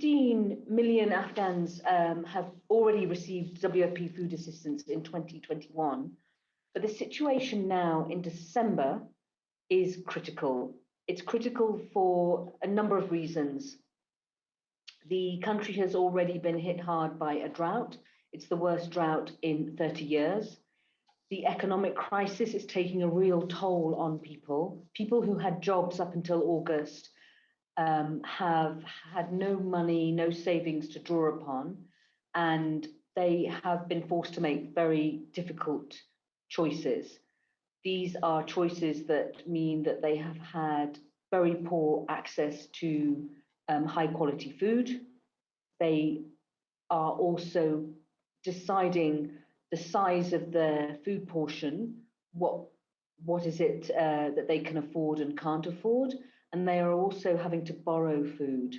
15 million Afghans have already received WFP food assistance in 2021, but the situation now in December is critical. It's critical for a number of reasons. The country has already been hit hard by a drought. It's the worst drought in 30 years. The economic crisis is taking a real toll on people. People who had jobs up until August have had no money, no savings to draw upon, and they have been forced to make very difficult choices. These are choices that mean that they have had very poor access to high quality food. They are also deciding the size of their food portion, what is it that they can afford and can't afford, and they are also having to borrow food.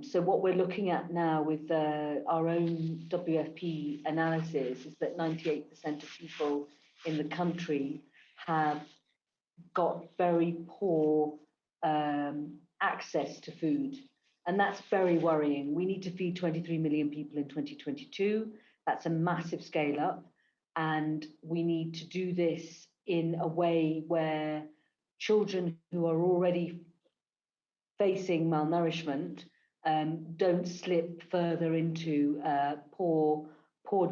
So what we're looking at now with our own WFP analysis is that 98% of people in the country have got very poor access to food. And that's very worrying. We need to feed 23 million people in 2022. That's a massive scale up. And we need to do this in a way where children who are already facing malnourishment don't slip further into poor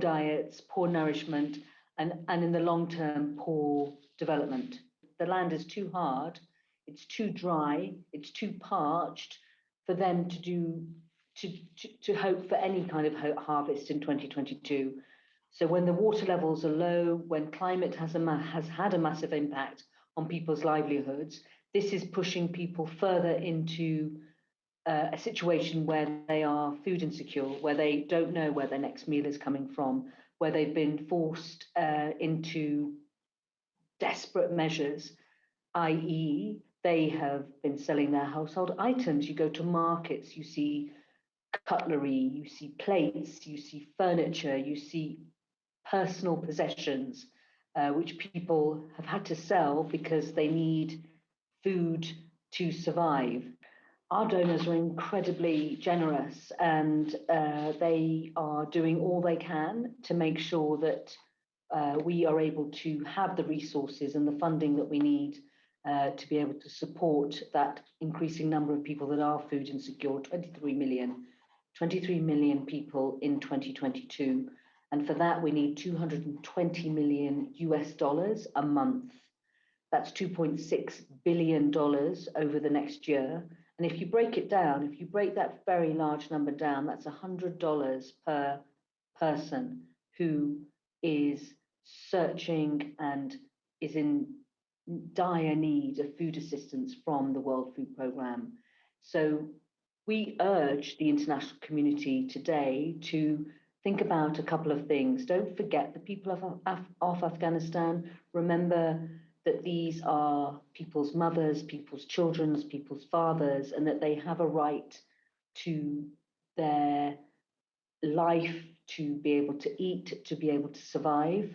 diets, poor nourishment, and in the long term, poor development. The land is too hard, it's too dry, it's too parched for them to hope for any kind of harvest in 2022. So when the water levels are low, when climate has had a massive impact on people's livelihoods, this is pushing people further into a situation where they are food insecure, where they don't know where their next meal is coming from, where they've been forced into desperate measures, i.e. they have been selling their household items. You go to markets, you see cutlery, you see plates, you see furniture, you see personal possessions, which people have had to sell because they need food to survive. Our donors are incredibly generous, and they are doing all they can to make sure that we are able to have the resources and the funding that we need to be able to support that increasing number of people that are food insecure, 23 million people in 2022. And for that, we need $220 million a month. That's $2.6 billion over the next year. And if you break it down, if you break that very large number down, that's $100 per person who is searching and is in dire need of food assistance from the World Food Programme. So we urge the international community today to think about a couple of things. Don't forget the people of Afghanistan. Remember that these are people's mothers, people's children, people's fathers, and that they have a right to their life, to be able to eat, to be able to survive.